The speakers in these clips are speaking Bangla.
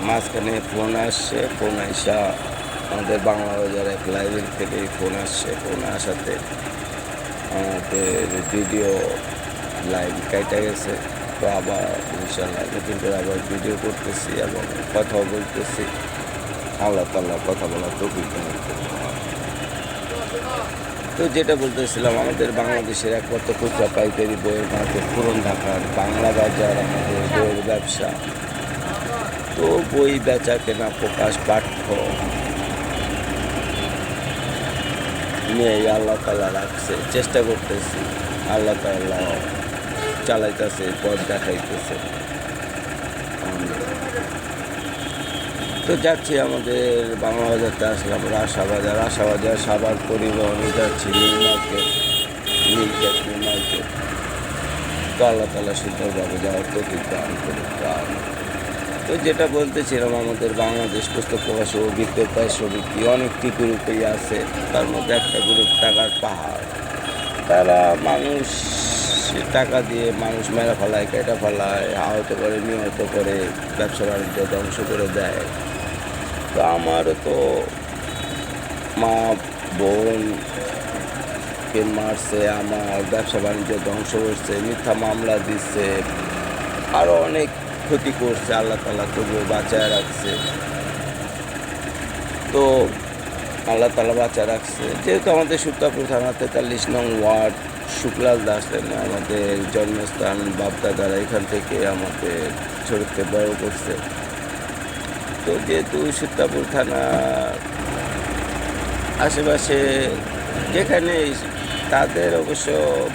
মাঝখানে ফোন আসছে, ফোন আইসা আমাদের বাংলা বাজার এক লাইব্রেরি থেকে ফোন আসছে। ফোন আসাতে আমাদের ভিডিও লাইভ কেটে গেছে। তো আবার ইনশাল্লাহ নতুন করে আবার ভিডিও করতেছি এবং কথাও বলতেছি। আল্লাহ তাআলা কথা বলার তৌফিক দান করুন। তো যেটা বলতেছিলাম, আমাদের বাংলাদেশের একমাত্র খুচরা পাইকারি বইয়ের মার্কেট পুরান ঢাকার বাংলা বাজার আমাদের বইয়ের ব্যবসা। তো বই বেচা কেনা প্রকাশ পাঠ্য নিয়ে আল্লাহ তাআলা রাখছে, চেষ্টা করতেছি। আল্লাহ তাআলা চালাইতেছে, পথ দেখাইতেছে। তো যাচ্ছি আমাদের বাংলা বাজারতে আসলাম রাশাবাজার সাভার পরিবহনে যাচ্ছি নিউ মার্কেট নিউ মার্কেট। তো আল্লাহ তাআলা সুন্দরভাবে যাওয়ার তৌফিক দান করুন। তো যেটা বলতেছিলাম, আমাদের বাংলাদেশ পুস্তক প্রকাশ ও বিক্রেতা সমিতি অনেকটি গ্রুপেই আছে। তার মধ্যে একটা গ্রুপ টাকার পাহাড়। তারা মানুষ টাকা দিয়ে মানুষ মেরা ফেলায়, কেটে ফেলায়, আহত করে, নিহত করে, ব্যবসা বাণিজ্য ধ্বংস করে দেয়। তো আমারও তো মা বোনকে মারছে, আমার ব্যবসা বাণিজ্য ধ্বংস করছে, মিথ্যা মামলা দিচ্ছে, আরও অনেক ক্ষতি করছে। আল্লাহ তাআলা তবুও বাঁচায় রাখছে। তো আল্লাহ তাআলা বাঁচায় রাখছে। যেহেতু আমাদের সুতাপুর থানা 43 নং ওয়ার্ড শুক্লাল দাস আমাদের জন্মস্থান, বাপদাদারা এখান থেকে আমাদের ছোটতে বড় করছে। তো যেহেতু সুতাপুর থানা আশেপাশে যেখানে তাদের অবশ্য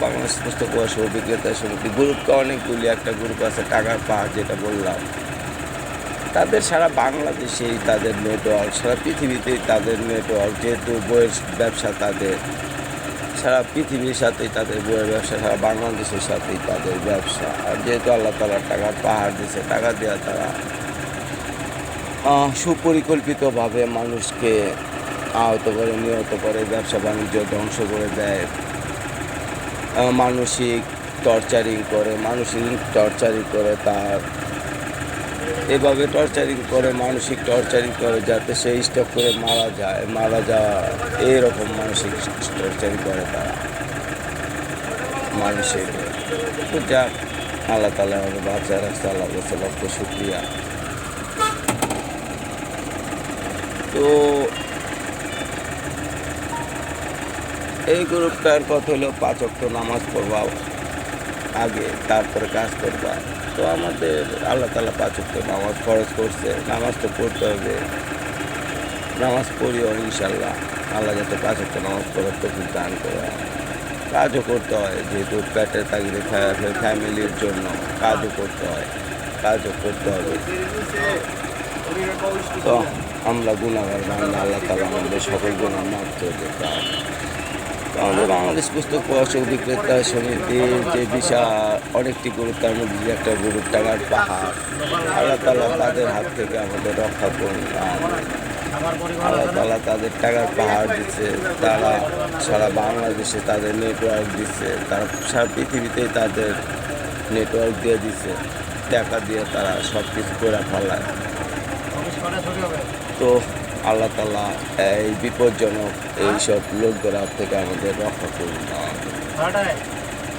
বাংলাদেশ পুস্তক প্রকাশ ও বিক্রেতা সমিতি গ্রুপটা অনেকগুলি, একটা গ্রুপ আছে টাকার পাহাড় যেটা বললাম। তাদের সারা বাংলাদেশেই তাদের নেটওয়ার্ক, সারা পৃথিবীতেই তাদের নেটওয়ার্ক। যেহেতু বইয়ের ব্যবসা তাদের সারা পৃথিবীর সাথেই তাদের বইয়ের ব্যবসা, সারা বাংলাদেশের সাথেই তাদের ব্যবসা। আর যেহেতু আল্লাহ তাআলা টাকার পাহাড় দিয়েছে, টাকা দেওয়া তারা সুপরিকল্পিতভাবে মানুষকে আহত করে, নিহত করে, ব্যবসা বাণিজ্য ধ্বংস করে দেয়, মানসিক টর্চারিং করে তার এভাবে মানসিক টর্চারিং করে যাতে সে স্টক করে মারা যাওয়া এইরকম মানসিক টর্চারিং করে তারা মানুষের। তো যাক, আল্লাহ তাআলা আমাকে বাঁচায় রাখছে, আল্লাহ কাছে লক্ষ শুকরিয়া। তো এই গ্রুপটার কথা হলো 5 ওয়াক্ত নামাজ পড়বা আগে, তারপরে কাজ করবা। তো আমাদের আল্লাহ তাআলা 5 ওয়াক্ত নামাজ ফরজ করছে, নামাজ তো পড়তে হবে, নামাজ পড়িও ইনশাল্লাহ। আল্লাহ যাতে 5 ওয়াক্ত নামাজ পড়ার তৌফিক দান করে। কাজও করতে হয়, যেহেতু পেটের তাগিদে ফ্যামিলির জন্য কাজও করতে হবে। তো আমরা গুনাহগার বান্দা, আল্লাহ তাআলা আমাদের সকল গুনাহ মাফ করে দিতে হবে। আমাদের বাংলাদেশ পুস্তক প্রকাশ ও বিক্রেতা সমিতির যে বিশাল অনেকটি গ্রুপ, তার মধ্যে যে একটা গ্রুপ টাকার পাহাড়, আল্লাহ তাআলা তাদের হাত থেকে আমাদের রক্ষা করুন। আল্লাহ তাআলা তাদের টাকার পাহাড় দিচ্ছে, তারা সারা বাংলাদেশে তাদের নেটওয়ার্ক দিচ্ছে, তারা সারা পৃথিবীতেই তাদের নেটওয়ার্ক দিয়ে দিচ্ছে। টাকা দিয়ে তারা সব কিছু করে ফেলায়। তো আল্লাহ তাআলা এই বিপজ্জনক এইসব লোকদের হাত থেকে আমাদের রক্ষা করুন।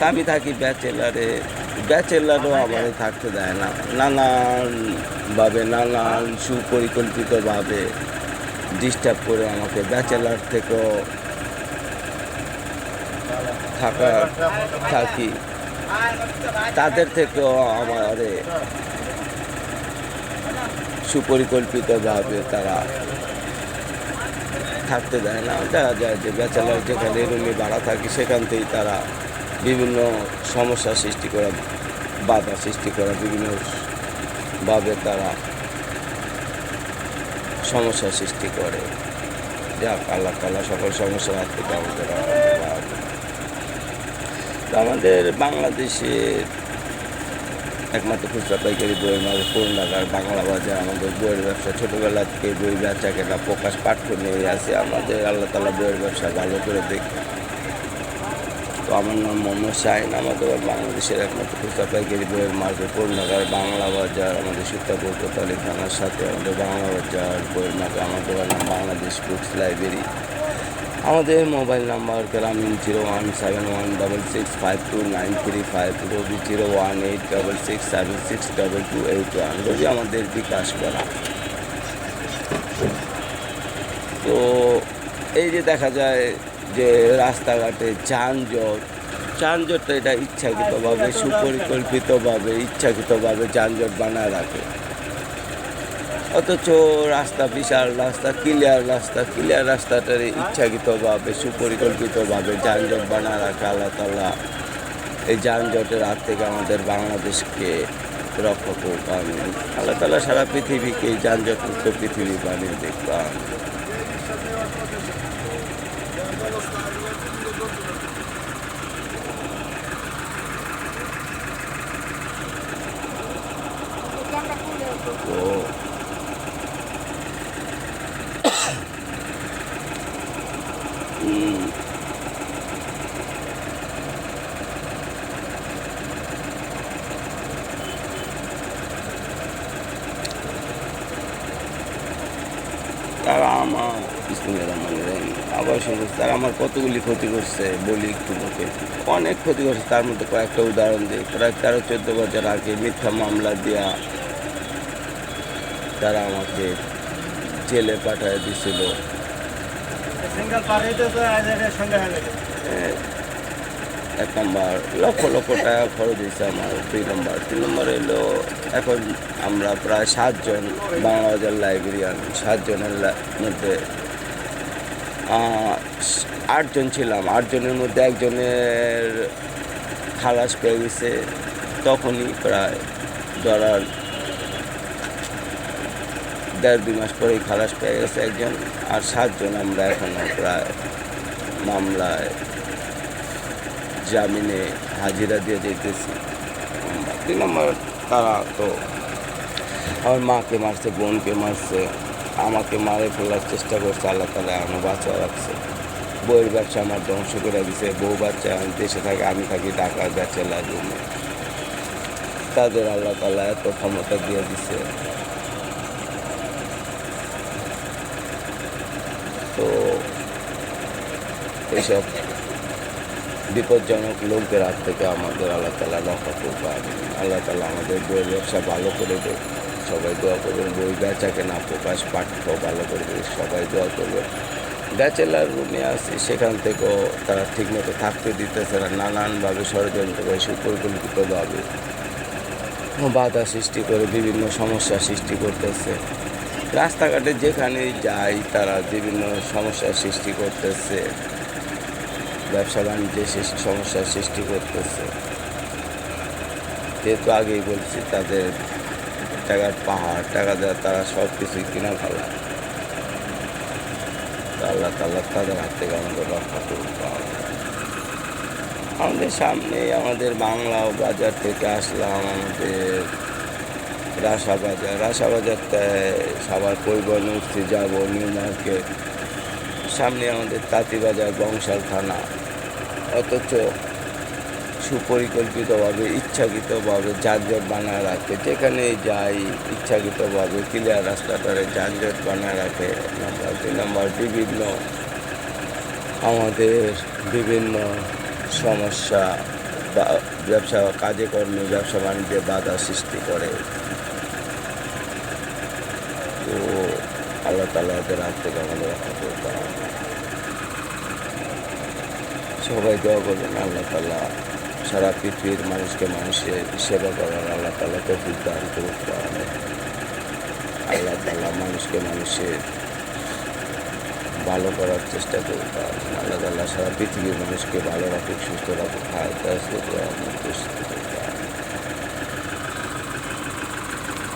আমি থাকি ব্যাচেলারও আমাদের থাকতে দেয় না, নানান সুপরিকল্পিতভাবে ডিস্টার্ব করে আমাকে ব্যাচেলার থেকেও থাকি, তাদের থেকেও আমাদের সুপরিকল্পিতভাবে তারা থাকতে দেয় না। দেখা যায় যে ব্যাচেলার যেখানে রুমে ভাড়া থাকে সেখান থেকেই তারা বিভিন্ন সমস্যা সৃষ্টি করা, বাধা সৃষ্টি করা, বিভিন্নভাবে তারা সমস্যা সৃষ্টি করে। যাক, আল্লাহ তাআলা সকল সমস্যার হাত থেকে আমাদের আমাদের বাংলাদেশের একমাত্র খুচরা পাইকারি বইয়ের মাঝে পুরান ঢাকার বাংলা বাজার আমাদের বইয়ের ব্যবসা। ছোটোবেলা থেকে বই বেচা কেনা প্রকাশ পাঠ্য নিয়ে আসে আমাদের। আল্লাহ তাআলা বইয়ের ব্যবসা ভালো করে দেখে। তো আমার নাম মোহাম্মদ শাহিন। আমাদের বাংলাদেশের একমাত্র খুচরা পাইকারি বইয়ের মার্কেট পুরনঢাকার বাংলা বাজার, আমাদের সীতাপুর কোতোয়ালি থানার সাথে আমাদের বাংলা বাজার বইয়ের মার্কেট। আমাদের নাম বাংলাদেশ বুকস লাইব্রেরি। আমাদের মোবাইল নাম্বার গ্রামীণ 017166529335, রবি 01866762281, রবি আমাদের বিকাশ করা। তো এই যে দেখা যায় যে রাস্তাঘাটে যানজটটা এটা ইচ্ছাকৃতভাবে সুপরিকল্পিতভাবে ইচ্ছাকৃতভাবে যানজট বানায় রাখে। অথচ রাস্তা বিশাল রাস্তা, ক্লিয়ার রাস্তাটার ইচ্ছাকৃতভাবে সুপরিকল্পিতভাবে যানজট বানায় রাখে। আল্লাহ তাআলা এই যানজটের হাত থেকে আমাদের বাংলাদেশকে রক্ষা করুক। আমিন। আল্লাহ তাআলা সারা পৃথিবীকে এই যানজট মুক্ত পৃথিবী বানিয়ে দেখব। তো তারা আমার আবার শুনছে তারা আমার কতগুলি ক্ষতি করছে বলি একটু মুখে। অনেক ক্ষতি করছে, তার মধ্যে কয়েকটা উদাহরণ দিই। প্রায় 13-14 বছর আগে মিথ্যা মামলা দেওয়া তারা আমাকে জেলে পাঠিয়ে দিছিল। এক নম্বর লক্ষ টাকা খরচ হয়েছে আমার। 3 নম্বর এলো এখন আমরা প্রায় 7 জন বাংলাবাজার লাইব্রেরিয়ান, 7 জনের মধ্যে 8 জন ছিলাম। 8 জনের মধ্যে একজনের খালাস পেয়ে গেছে তখনই, প্রায় ধরার 1.5-2 মাস পরেই খালাস পেয়ে গেছে একজন। আর 7 জন আমরা এখনও প্রায় মামলায় জামিনে হাজিরা দিয়ে যেতেছি। 3 নম্বর তারা তো আমার মাকে মারছে, বোনকে মারছে, আমাকে মারে ফেলার চেষ্টা করছে। আল্লাহ তাআলা আমার বাঁচা রাখছে। বইয়ের ব্যবসা আমার ধ্বংস করে দিছে। বউ বাচ্চা দেশে থাকে, আমি থাকি ঢাকা ব্যাচেলার রুমে। তাদের আল্লাহ তাআলা এত ক্ষমতা দিয়ে দিছে। তো এইসব বিপজ্জনক লোকদের হাত থেকে আমাদের আল্লাহ তাআলা রক্ষা করবে। আল্লাহ তাআলা আমাদের বইয়ের ব্যবসা ভালো করে দেয়। সবাই দোয়া করবেন। বই বেচা কেনা প্রকাশ পাঠ্য ভালো করবে, সবাই দোয়া করবে। ব্যাচেলার রুমে আসি, সেখান থেকেও তারা ঠিকমতো থাকতে দিতেছে না। নানানভাবে ষড়যন্ত্র করে সুপরিকল্পিতভাবে বাধা সৃষ্টি করে বিভিন্ন সমস্যা সৃষ্টি করতেছে। রাস্তাঘাটে যেখানেই যাই তারা বিভিন্ন সমস্যার সৃষ্টি করতেছে, ব্যবসা বাণিজ্যে সমস্যার সৃষ্টি করতেছে। যেহেতু আগেই বলছি তাদের টাকার পাহাড়, টাকা দেওয়া তারা সব কিছুই কিনা ফেলায়। আল্লাহ তাআলা তাদের হাত থেকে আমাদের রক্ষা করুক। আমাদের সামনে আমাদের বাংলা বাজার থেকে আসলাম আমাদের রাসাবাজারটায় সবার পরিবহন উঠতে যাবো নিউ মার্কেট। সামনে আমাদের তাঁতিবাজার বংশাল থানা। অথচ সুপরিকল্পিতভাবে ইচ্ছাকৃতভাবে যানজট বানায় রাখে। যেখানেই যাই ইচ্ছাকৃতভাবে ক্লিয়ার রাস্তাটারে যানজট বানায় রাখে। 2 নম্বর বিভিন্ন সমস্যা বা ব্যবসা কাজে কর্মে ব্যবসা বাণিজ্যে বাধা সৃষ্টি করে। তো আল্লাহ তাআলা এদের হাত থেকে আমাদের রক্ষা করতে হবে। সবাই দোয়া করবেন আল্লাহ তাআলা সারা পৃথিবীর মানুষের সেবা করার আল্লাহ তাআলা তৌফিক দান করুক। আল্লাহ তাআলা মানুষের ভালো করার চেষ্টা করুক। আল্লাহ তাআলা সারা পৃথিবীর মানুষকে ভালো রাখুক, সুস্থ রাখুক, খায়